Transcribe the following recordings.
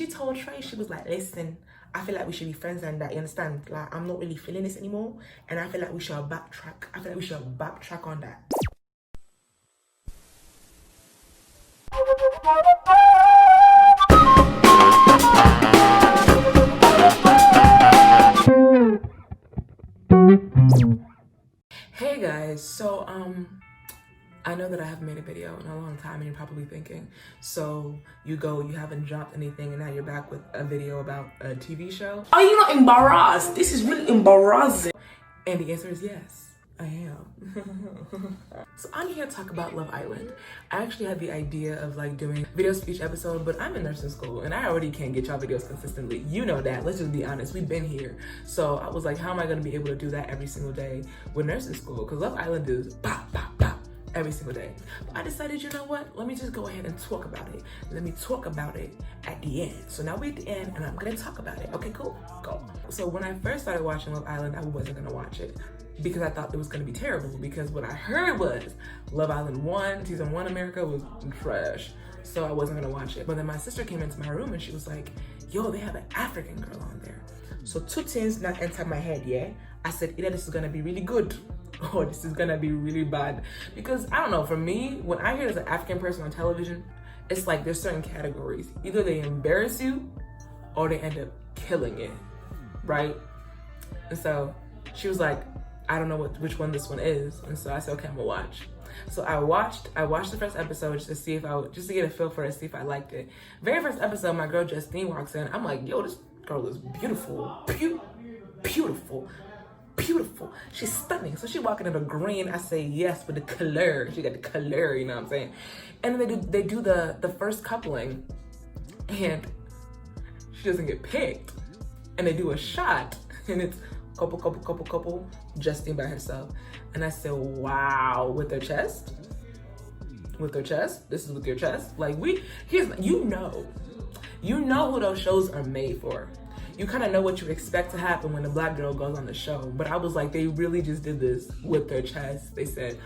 She told Trey, she was like, listen, I feel like we should be friends and that, you understand? Like, I'm not really feeling this anymore. And I feel like we should backtrack. I feel like we should backtrack on that. Hey guys, so I know that I haven't made a video in a long time and you're probably thinking, so you haven't dropped anything and now you're back with a video about a TV show? Are you not embarrassed? This is really embarrassing. And the answer is yes, I am. So I'm here to talk about Love Island. I actually had the idea of like doing videos for each episode, but I'm in nursing school and I already can't get y'all videos consistently. You know that, let's just be honest, we've been here. So I was like, how am I gonna be able to do that every single day with nursing school? Because Love Island is pop, pop, pop every single day. But I decided, you know what? Let me just go ahead and talk about it. Let me talk about it at the end. So now we're at the end and I'm gonna talk about it. Okay, cool, go. So when I first started watching Love Island, I wasn't gonna watch it because I thought it was gonna be terrible, because what I heard was Love Island 1, season 1 America was trash. So I wasn't gonna watch it. But then my sister came into my room and she was like, yo, they have an African girl on there. So two things now entered my head, yeah? I said, either this is gonna be really good or this is gonna be really bad. Because I don't know, for me, when I hear there's an African person on television, it's like there's certain categories. Either they embarrass you or they end up killing it, right? And so she was like, I don't know which one this one is. And so I said, okay, I'm gonna watch. So I watched the first episode just to see if just to get a feel for it, see if I liked it. Very first episode, my girl Justine walks in. I'm like, yo, this girl is beautiful, beautiful. Beautiful. She's stunning. So she walking in a green. I say yes with the color. She got the color, you know what I'm saying? And then they do the first coupling and she doesn't get picked. And they do a shot and it's couple, Justine by herself. And I said, wow, with their chest? With their chest? This is with your chest? Like you know who those shows are made for. You kind of know what you expect to happen when a black girl goes on the show. But I was like, they really just did this with their chest. They said,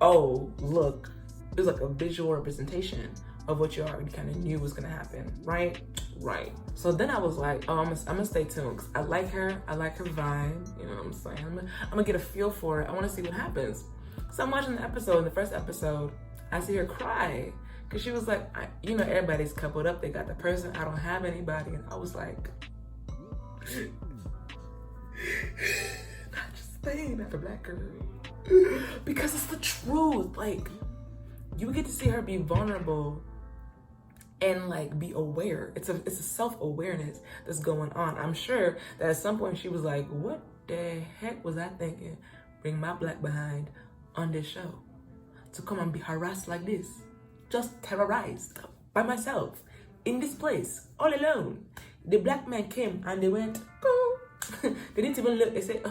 oh, look, it was like a visual representation of what you already kind of knew was gonna happen, right? Right. So then I was like, oh, I'm gonna stay tuned. 'Cause I like her vibe, you know what I'm saying? I'm gonna get a feel for it. I wanna see what happens. So I'm watching the first episode, I see her cry. Cause she was like, you know, everybody's coupled up. They got the person, I don't have anybody. And I was like, not just saying that for black girl, because it's the truth. Like, you get to see her be vulnerable and like be aware. It's a self-awareness that's going on. I'm sure that at some point she was like, what the heck was I thinking? Bring my black behind on this show to come and be harassed like this, just terrorized by myself in this place all alone. The black man came and they went, oh. They didn't even look. They said,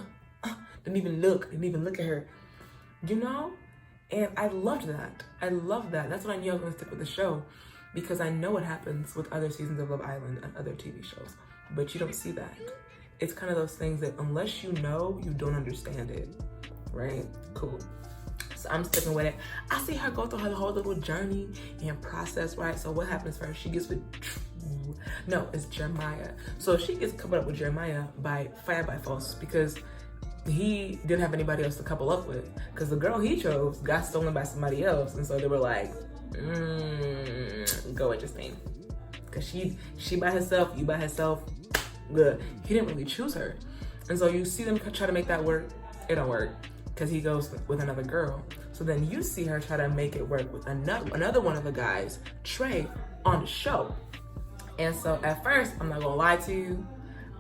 didn't even look at her, you know? And I loved that. That's when I knew I was gonna stick with the show, because I know what happens with other seasons of Love Island and other TV shows, but you don't see that. It's kind of those things that unless you know, you don't understand it, right? Cool. So I'm sticking with it. I see her go through her whole little journey and process, right? So what happens first? She gets with, no, it's Jeremiah. So she gets coupled up with Jeremiah by fire by force, because he didn't have anybody else to couple up with, because the girl he chose got stolen by somebody else. And so they were like, go with Justine, because she by herself, you by herself, good. He didn't really choose her. And so you see them try to make that work. It don't work, because he goes with another girl. So then you see her try to make it work with another one of the guys, Trey, on the show. And so at first, I'm not gonna lie to you,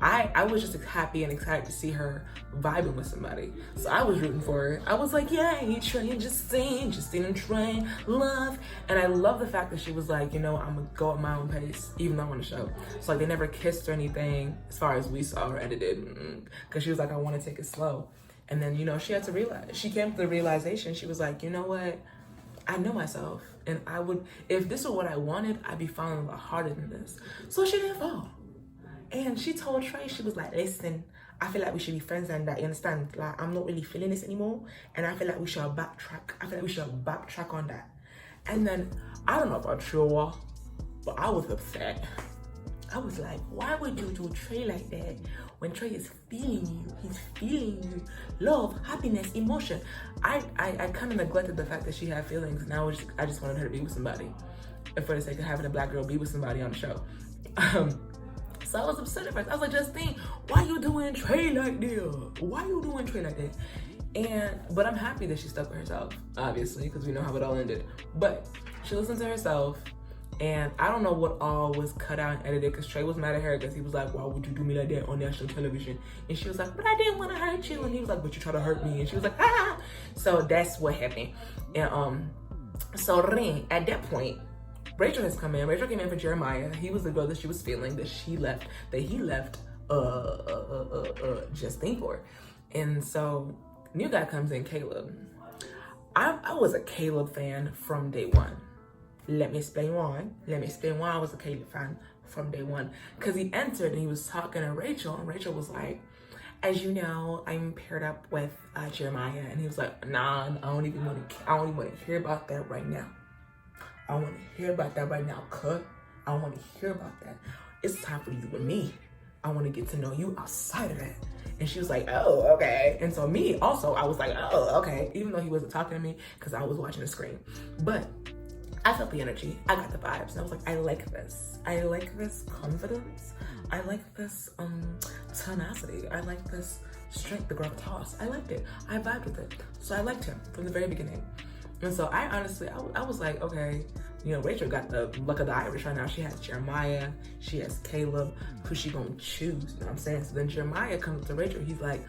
I was just happy and excited to see her vibing with somebody. So I was rooting for her. I was like, yay, Trey and Justine and Trey, love. And I love the fact that she was like, you know, I'm gonna go at my own pace, even though I'm on the show. So like they never kissed or anything as far as we saw or edited, because she was like, I wanna take it slow. And then, you know, she had to realize, she came to the realization, she was like, you know what? I know myself, and I would, if this was what I wanted, I'd be falling a lot harder than this. So she didn't fall. And she told Trey, she was like, listen, I feel like we should be friends and that, you understand? Like, I'm not really feeling this anymore, and I feel like we should backtrack. I feel like we should backtrack on that. And then, I don't know about you, but I was upset. I was like, why would you do Trey like that when Trey is feeling you? He's feeling you. Love, happiness, emotion. I kind of neglected the fact that she had feelings, and I just wanted her to be with somebody, and for the sake of having a black girl be with somebody on the show. So I was upset at first. I was like, Justine, why you doing Trey like that? Why you doing Trey like that? But I'm happy that she stuck with herself, obviously, because we know how it all ended. But she listened to herself, and I don't know what all was cut out and edited, because Trey was mad at her because he was like, why would you do me like that on national television? And she was like, but I didn't want to hurt you. And he was like, but you try to hurt me. And she was like, ah. So that's what happened. And so then at that point, Rachel has come in. Rachel came in for Jeremiah. He was the girl that she was feeling that he left Justine for. And so new guy comes in, Caleb. I was a Caleb fan from day one. Let me explain why. I was a Caleb fan from day one. Because he entered and he was talking to Rachel, and Rachel was like, as you know, I'm paired up with Jeremiah. And he was like, nah, I don't even want to hear about that right now. I don't want to hear about that right now, cut. I don't want to hear about that. It's time for you and me. I want to get to know you outside of that. And she was like, oh, okay. And so me also, I was like, oh, okay. Even though he wasn't talking to me because I was watching the screen. But I felt the energy. I got the vibes. And I was like, I like this. I like this confidence. I like this tenacity. I like this strength, the gravitas. I liked it. I vibed with it. So I liked him from the very beginning. And so I honestly, I was like, okay, you know, Rachel got the luck of the Irish right now. She has Jeremiah, she has Caleb, who she gonna choose, you know what I'm saying? So then Jeremiah comes to Rachel, he's like,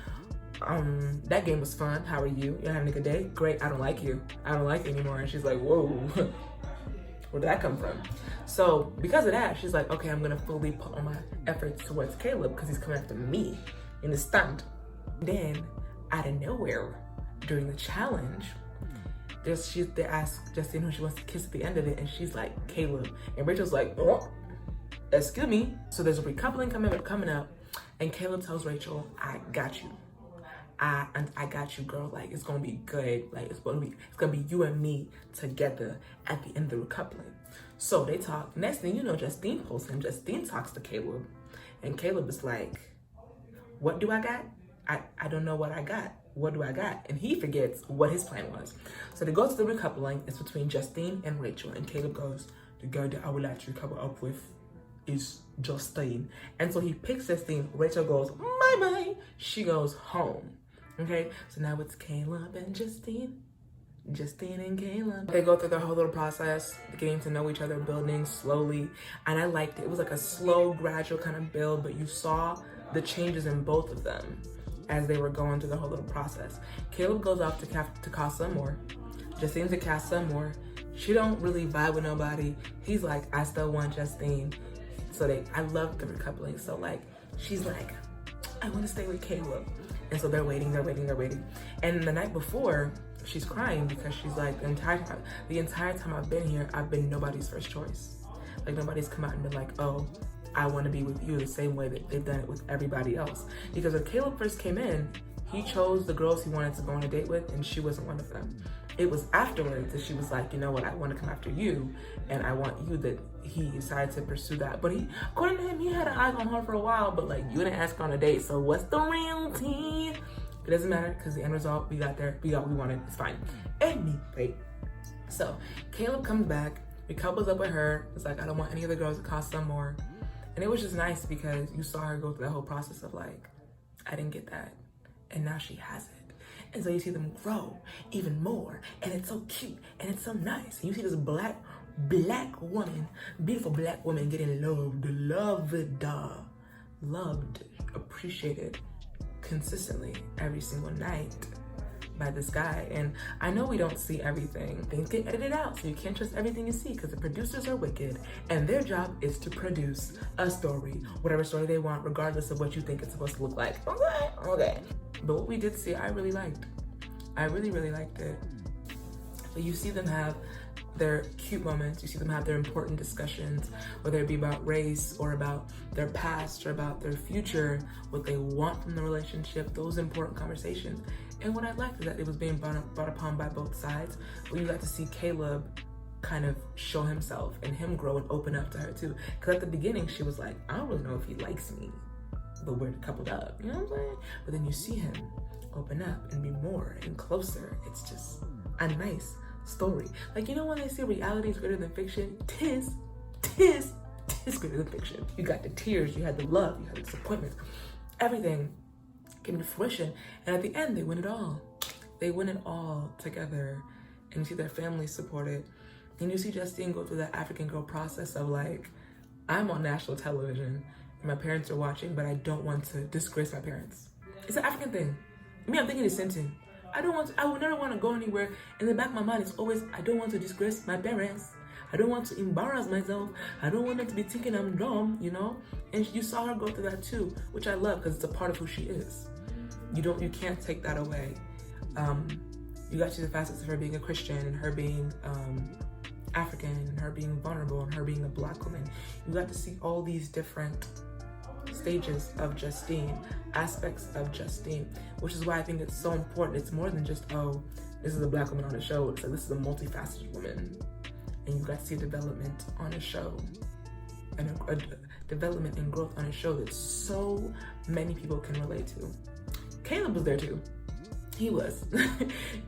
that game was fun, how are you? You're having a good day? Great, I don't like you. I don't like you anymore. And she's like, whoa, where did that come from? So because of that, she's like, okay, I'm gonna fully put all my efforts towards Caleb because he's coming after me in the stunt. Then, out of nowhere, during the challenge, they ask Justine who she wants to kiss at the end of it, and she's like, Caleb. And Rachel's like, oh, excuse me. So there's a recoupling coming up, and Caleb tells Rachel, I got you. I got you, girl. Like, it's gonna be good. Like, it's gonna be you and me together at the end of the recoupling. So they talk. Next thing you know, Justine posts him. Justine talks to Caleb, and Caleb is like, what do I got? I don't know what I got. What do I got? And he forgets what his plan was. So they go to the recoupling. It's between Justine and Rachel. And Caleb goes, the girl that I would like to couple up with is Justine. And so he picks Justine. Rachel goes, bye-bye. She goes home. Okay? So now it's Caleb and Justine. Justine and Caleb. They go through their whole little process, getting to know each other, building slowly. And I liked it. It was like a slow, gradual kind of build, but you saw the changes in both of them as they were going through the whole little process. Caleb goes off to Casa Amor. Justine to Casa Amor. She don't really vibe with nobody. He's like, I still want Justine. So I love the recoupling. So like, she's like, I want to stay with Caleb. And so they're waiting. And the night before, she's crying because she's like, the entire time I've been here, I've been nobody's first choice. Like, nobody's come out and been like, oh, I want to be with you the same way that they've done it with everybody else. Because when Caleb first came in, he chose the girls he wanted to go on a date with, and she wasn't one of them. It was afterwards that she was like, you know what, I want to come after you, and I want you, that he decided to pursue that. But according to him, he had an eye on her for a while, but like, you didn't ask her on a date, so what's the real tea? It doesn't matter, because the end result, we got there, we got what we wanted, it's fine. Anyway, so Caleb comes back, he couples up with her, it's like, I don't want any other girls to cost some more. And it was just nice because you saw her go through that whole process of like, I didn't get that. And now she has it. And so you see them grow even more. And it's so cute. And it's so nice. And you see this black woman, beautiful black woman getting loved, appreciated consistently every single night by this guy. And I know we don't see everything. Things get edited out, so you can't trust everything you see because the producers are wicked and their job is to produce a story, whatever story they want, regardless of what you think it's supposed to look like. Okay. But what we did see, I really liked. I really liked it. But you see them have their cute moments, you see them have their important discussions, whether it be about race or about their past or about their future, what they want from the relationship, those important conversations. And what I liked is that it was being brought upon by both sides, where you got to see Caleb kind of show himself and him grow and open up to her too. Because at the beginning, she was like, I don't really know if he likes me, but we're coupled up, you know what I'm saying? But then you see him open up and be more and closer. It's just a nice story. Like, you know when they say reality is greater than fiction? Tis greater than fiction. You got the tears, you had the love, you had the disappointments, everything came to fruition. And at the end, they win it all. They win it all together. And you see their family support it. And you see Justine go through that African girl process of like, I'm on national television and my parents are watching, but I don't want to disgrace my parents. It's an African thing. Me, I'm thinking it's same thing. I would never want to go anywhere. In the back of my mind, it's always, I don't want to disgrace my parents. I don't want to embarrass myself. I don't want them to be thinking I'm dumb, you know? And you saw her go through that too, which I love because it's a part of who she is. You can't take that away. You got to see the facets of her being a Christian and her being African and her being vulnerable and her being a Black woman. You got to see all these different stages of Justine, aspects of Justine, which is why I think it's so important. It's more than just, oh, this is a Black woman on a show. It's like, this is a multifaceted woman. And you got to see development on a show and a development and growth on a show that so many people can relate to. Caleb was there too. He was.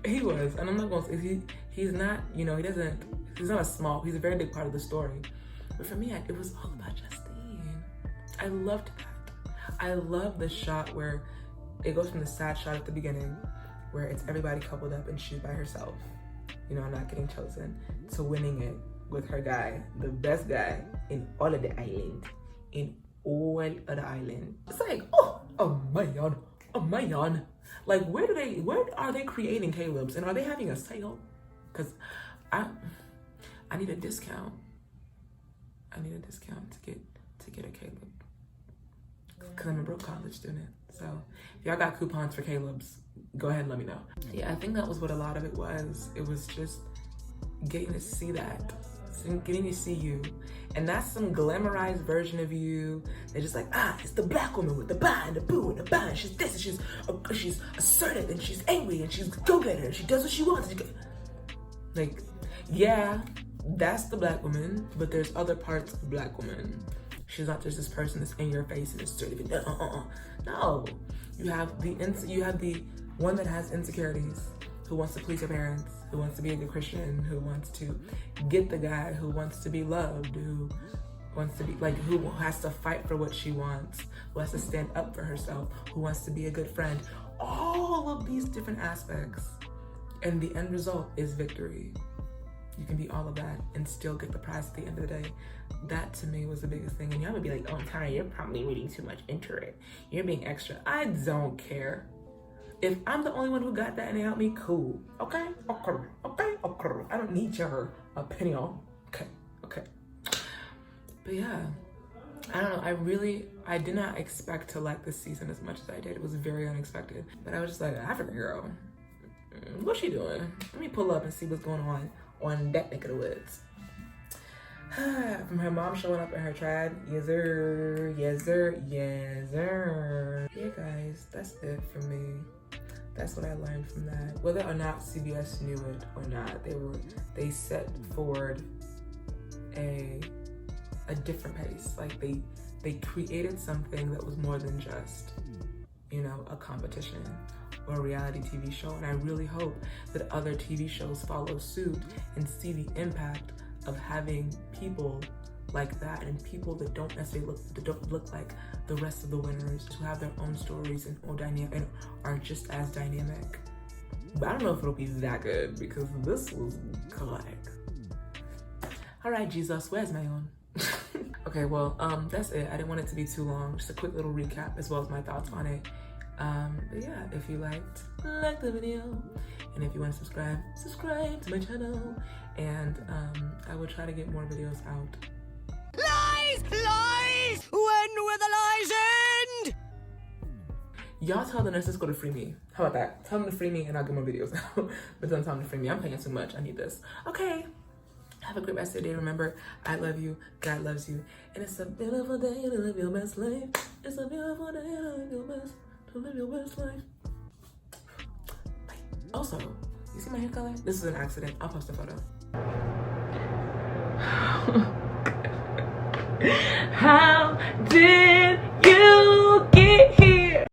He was. And I'm not going to say he's not, you know, he's not he's a very big part of the story. But for me, it was all about Justine. I loved that. I love the shot where it goes from the sad shot at the beginning, where it's everybody coupled up and she's by herself, you know, not getting chosen, to winning it with her guy, the best guy in all of the island. In all of the island. It's like, oh man. Like, where are they creating Caleb's? And are they having a sale? Because I need a discount. I need a discount to get a Caleb. Because I'm a broke college student. So if y'all got coupons for Caleb's, go ahead and let me know. Yeah, I think that was what a lot of it was. It was just getting to see that. Getting to see you. And that's some glamorized version of you. They're just like, it's the Black woman with the ba and the boo and the ba, and she's this, and she's assertive, and she's angry, and she's go-getter, and she does what she wants. Like, yeah, that's the Black woman, but there's other parts of the Black woman. She's not just this person that's in your face and assertive and No, you have the one that has insecurities, who wants to please her parents, who wants to be a good Christian, who wants to get the guy, who wants to be loved, who wants to be like, who has to fight for what she wants, who has to stand up for herself, who wants to be a good friend. All of these different aspects. And the end result is victory. You can be all of that and still get the prize at the end of the day. That to me was the biggest thing. And y'all would be like, oh, Tara, you're probably reading too much into it. You're being extra. I don't care. If I'm the only one who got that and they helped me, cool. Okay. I don't need your opinion. Okay. But yeah, I don't know. I did not expect to like this season as much as I did. It was very unexpected. But I was just like, African girl, what's she doing? Let me pull up and see what's going on that neck of the woods. From her mom showing up in her trad. Yes, sir. Yeah, guys, that's it for me. That's what I learned from that. Whether or not CBS knew it or not, they set forward a different pace. Like they created something that was more than just, you know, a competition or a reality TV show. And I really hope that other TV shows follow suit and see the impact of having people like that, and people that don't necessarily look like the rest of the winners, who have their own stories and are just as dynamic. But I don't know if it'll be that good, because this was good. All right, Jesus, where's my own? Okay, well, that's it. I didn't want it to be too long. Just a quick little recap as well as my thoughts on it. But yeah, if you liked, like the video. And if you want to subscribe to my channel. And I will try to get more videos out. Lies! When will the lies end? Y'all tell the nurses go to free me. How about that? Tell them to free me and I'll get more videos out. But don't tell them to free me. I'm paying too much. I need this. Okay. Have a great rest of the day. Remember, I love you. God loves you. And it's a beautiful day to live your best life. It's a beautiful day to live your best life. Bye. Also, you see my hair color? This is an accident. I'll post a photo. How did you